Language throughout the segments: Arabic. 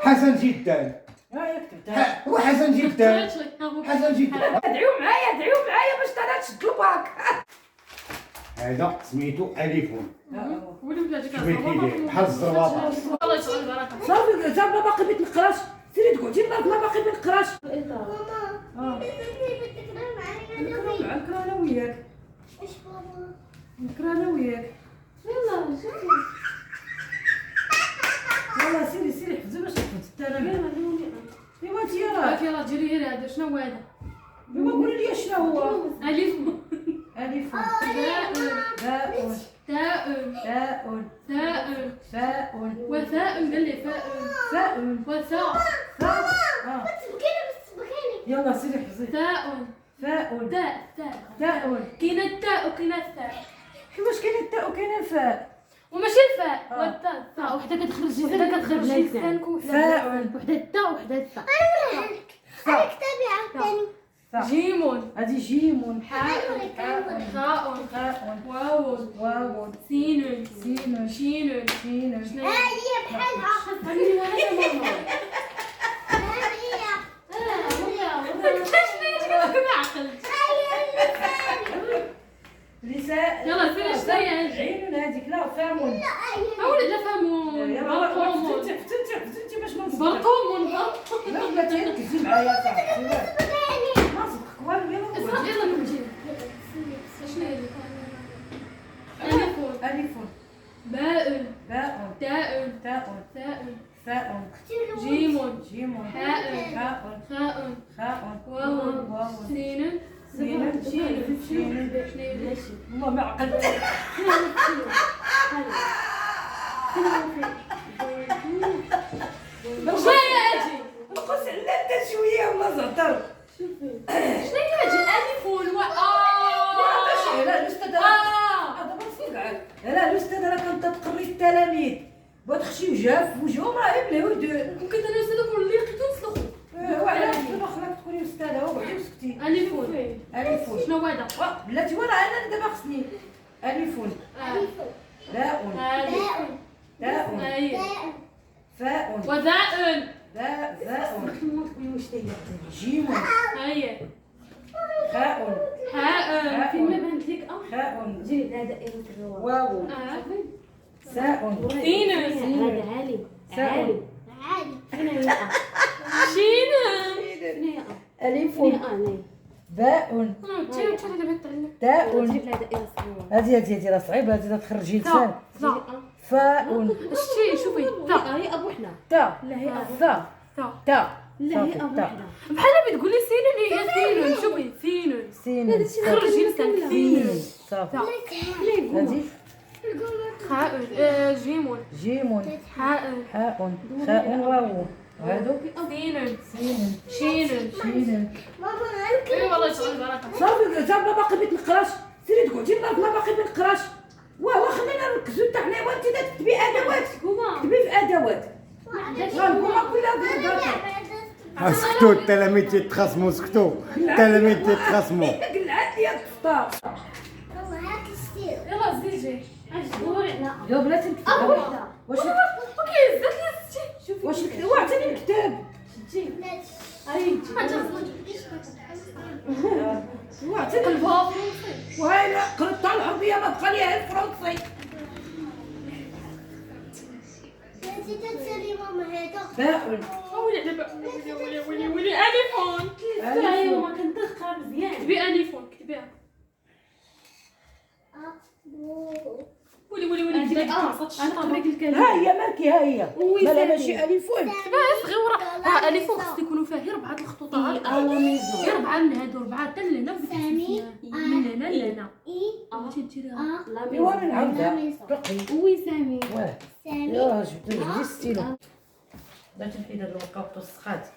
حسن جدا. ها هي كتبتها. هو حسن جدا. حسن جدا. ادعيو معايا باش انا تشد الباك. هذا سميتو أليفون. ولي بلاتي شوفي كيداير بحال الزرواطة. الله يجعل البركه. صافي تا باقي ما تنقراش. سيري تقعدي لنا ما باقي ما نقراش. ماما تقرا معايا نقرا انا وياك. ايش بابا؟ نقرا انا وياك. يلا شوفي. يلا سيري حفظي باش تحفظ حتى انا. ايوا انت هاك راه يلا ديري غير هذا شنو هو هذا؟ ايوا قولي لي شنو هو. الف الف باء باء تاء تاء ثاء فاء وثاء قال لي فاء فاء وثاء فاء. تسبقيني يلا سيري حفظي. ثاء فاء تاء تاء. كاين التاء وكاين الثاء كيفاش كاين التاء وكاين الفاء؟ وماشي الفاء والتاء الثاء وحده كتخرج وحده كتخرج لسانك فاء وحده التاء وحده الثاء. انا كتابي عاوتاني. جيم هذه جيم حاء خاء خاء واو واو سين سين شين شين شنو هي بحالها. خليني وانا يا ماما لسان. يلا سيري شنو هي هذه؟ عين هذيك لا فم. حاولي لا فهمون برقوم فتنتي باش ما نصدقش. برقوم لا لا تركزي معايا صاحبي. ما صدقك والو يلا. يلا نمشي شنو هذه؟ ألف الف باء باء تاء تاء ثاء فاء جيم جيم حاء حاء خاء خاء واو سين سين شين شين. والله ما عقلت. شنو هي هذه؟ نقص على شويه والله زهطر. شنو هي هذه؟ ألف و لا الاستاذ هذا مصيبه. لا الاستاذ راه كانت تقري التلاميذ وتخشي وجاف وجههم راه يبلاو يدير. ممكن انا استاذ كل اللي لقيتو نسلخو وعلاش دابا خلاك تكوني استاذه وقعدي وسكتي. ألف الف. شنو هذا؟ بلاتي وانا انا دابا خصني. الف باء ألف تاء أي فاء وذاء ذاء جيم أي خاء حاء فين ما بانت لك خاء جيب هذا دائرة الرواق. واو ساء سين هذا عالي عالي. عادي. فين هي شين فين هي الف فين هي باء تاء. جيب لها دائرة الرواق. هذه راه صعيبه هذه تخرجي لسان. فاء شتي شوفي تاء هي ابو حنا. تاء لا هي ابو ثاء تاء تاء لا هي صافي ابو تاء حنا. بحال بتقولي سين هي سين شوفي سين سين خرجي لسانك سين سين صافي. لا هذه خاء جيم جيم حاء حاء خاء واو. وهذو سين سين شين شين. ماما أنا اي والله يجعل البركه صافي تا ما باقي ما تنقراش. سيري تقعدي لنا ما باقي ما نقراش. واه خلينا نركزوا حتى حنا وانت تكتبي ادوات. كتبي في ادوات. غنقولها كلها بالضبط. اسكتوا التلاميذ تيتخاصموا اسكتوا التلاميذ تيتخاصموا. قلعت لي الفطار. ماما هاك السير. يلا زيدي دوري لا يا بلاتي نكتب. واش اوكي زدت لي ستي شوفي واش نكتب واعطيني الكتاب. اي واعطيني الباب وهاي لا قريت تاع العربيه ما بقى ليها الفرنسي. انتي تتسالي ماما هذا. باء ويلي دابا ويلي اليفون ايوا ما كندخل مزيان. كتبي اليفون كتبيها ويلي انا قبلك الكلمه. ها هي مالكي ها هي. لا ماشي الفون. كتبيها صغيره اليفون خص يكونوا فيها غير 4 الخطوطات غير 4 من هادو 4 حتى لهنا ثاني من هنا لهنا اي تديريها لا ايوا من عندها بقي. وي سامي. واه ثاني يا جبت ستيلو. بغيت نحيد هاد الورقه والتوسخات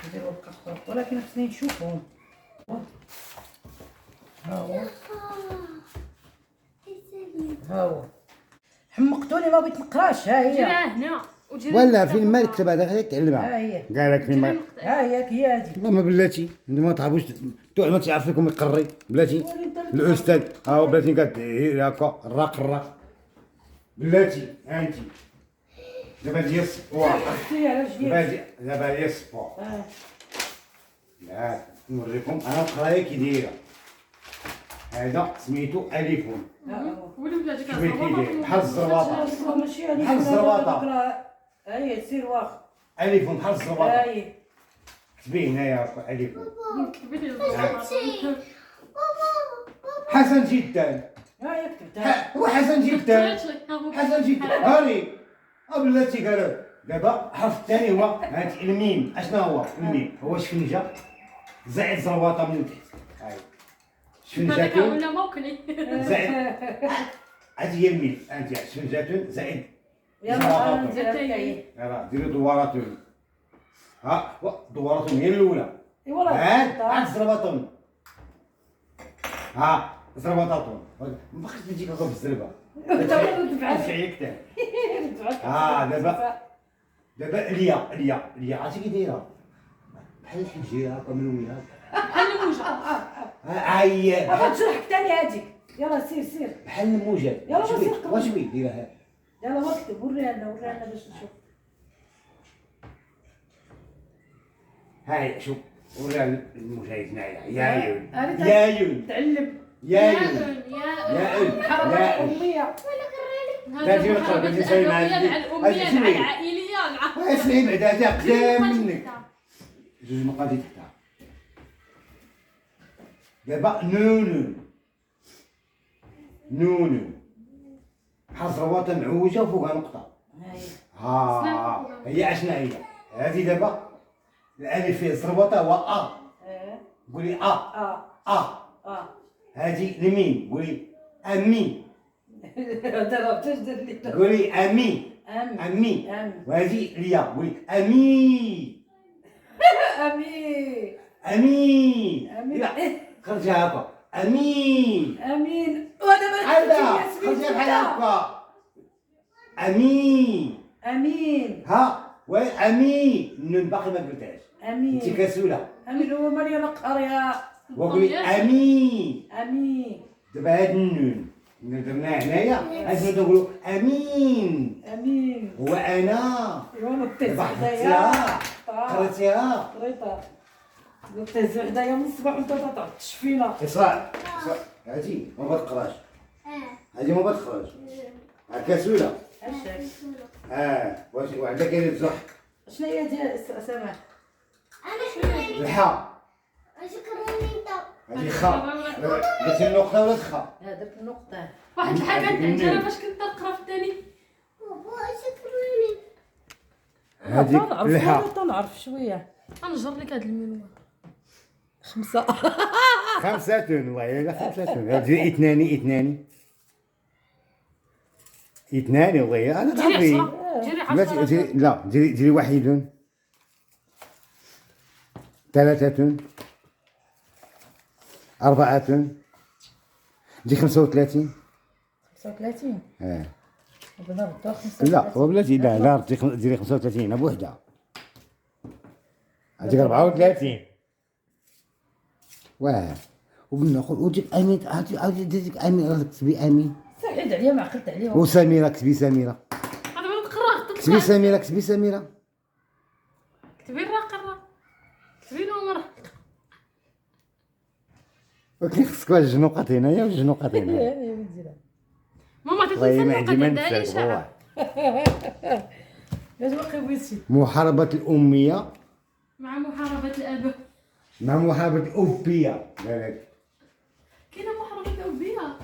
ندير ورقه اخرى ولكن خصني نشوفهم. ها هو ها هو حمقتوني ما بغيت نقراش. ها هي ديريها هنا ولا فين ما نكتب هذا غير تعلمها. ها هي قال لك فين ما ها هي هادي. ما بلاتي انت ما تعرفوش ما تعرف لكم يقري بلاتي الاستاذ ها هو بلاتي قال هكا الراق بلاتي ها انت دابا ديال السبور. اختي علاش جيت؟ دابا ديال السبور. لا نوريكم انا القرايه كي دايره. هذا سميتو اليفون. ولي بلاتي شوف كي داير بحال الزرواطه. ماشي هذيك بحال الزرواطه. هاي سير واخ. اليفون بحال الزرواطه. هاي كتبي هنايا اليفون. بابا حسن جدا. هاي كتبتها. هو حسن جدا. حسن جدا. هاني بلاتي قالوا دابا الحرف الثاني هو هاد الميم. اشنا هو الميم؟ هو شفنجه زائد زرواطه من تحت. هاي هذاك شفنجه ولا موكلي. زائد هذه هي الميم. انت شفنجه زائد يلا زرواطه. ندير هكايا. يلا ديروا دوارات. ها دوارات هي الاولى. ايوا عاد زرباطون. ها زرباطون. ما بقيتش تجيك هكا بالزربه. تفعل يكتب. دابا اليا عرفتي كي دايره؟ بحال الحنجيره هكا ملونه. بحال الموجه. هي بغا تشرحك ثاني هاديك. يلا سير بحال الموجات. يلا سير قبل. واش بغيت ديرها؟ يلا واكتب وريها لنا باش نشوف. هاي شوف ولا المشاهد هنايا يا عيون هذه يا عيون تعلم يا عيون يا يا عيون الحركه يا الاميه. تاجي نقرا باش نسوي مع الأمية مع العائلية مع اسمعي بعد هذا قدام منك جوج مقادي تحتها. دابا نونو بحال زرواطه معوجه وفوقها نقطه. ها هي اشنا هي هذه دابا الالف فيه زرواطه هو قولي هذه الميم قولي امي. ضربتش دير لي قولي امي امي. وهذه اليا قولي امي امي. لا خرجها هكا امين. ودابا هذا خرجها بحال هكا امين. ها وامين النون باقي ما قلتهاش. انت كسوله. هو مريم القريه. وقولي امين. دابا هاد النون درناه هنايا لازم نقولوا امين. هو انا. دابا حفظتيها قريتيها. قلت هدايا من الصباح وانت تعطش فينا. اسراء هادي ما بتقراش. هادي ما بتقراش. كسوله. واش وعندك كاين بزح. شنو هي ديال سماح؟ الحاء. شكرا انت. هادي خاء. درتي النقطه ولا الخاء؟ درت النقطه. واحد الحاجة كانت عندنا فاش كنت نقرا في الثاني. بابا شكرا هاديك الحاء. تنعرف شويه. غنجر لك هاد المنوة. 5 خمسة والله إلا 5 ديري اثنان والله أنا ديري تعرفي. 10 ديري لا 10 لا ديري 1 3 4 ديري 35. 35 اه بنا ردو 35. لا هو بلاتي لا ديري 35 بوحدة. هذيك 34. واه وبناخذ وديك امين عاودي ديك امين كتبي امين. سعيد عليا ما عقلت عليها. وسميرة كتبي سميرة. هذا ما نقراه كتبي سميرة. كتبي الراقرة كتبي نمر. ولكن خصك واحد 2 نقط هنايا و 2 نقط هنايا. ماما عطيتني والله ما النقطة عندي ما ديال ننساك دايشة. والله. لازم قويتي. محاربة الأمية مع محاربة الأب. مع محاربة الأوبية. قالك كاينة محاربة الأبية.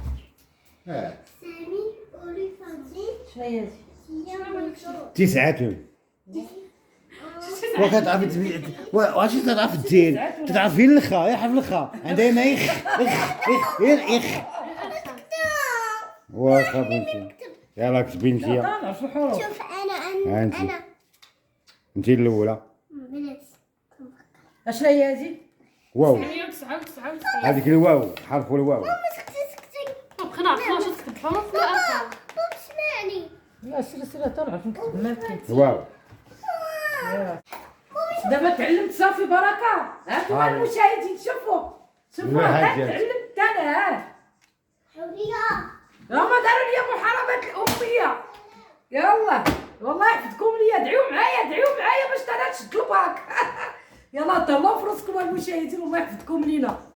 سامي قولي فانزين. شنو هي؟ هي 9 وكتعرفي واش تعرف دير تعرف فين الخا يا حرف الخا عندها ما يخ واخا بنتي يلا كتبي انت نعرف الحروف. شوف ها انت. انا انت الاولى. بنات. اشنو هي هذه؟ واو 99. هذيك الواو حرف الواو. سكتي بقى نعرف واش تكتب الحروف ولا أرقام. بابا اسمعني. لا سير تنعرف نكتب ما بكيت. واو دابا تعلمت صافي بركه. هانتوما المشاهدين شوفوا لا، هاي جات. تعلمت انا. حوريه. هما داروا لي محاربه الاميه. يلا والله يحفظكم ليا، دعيو معايا باش انا نشد الباك. يلا تهلاو في راسكم المشاهدين، والله يحفظكم لينا.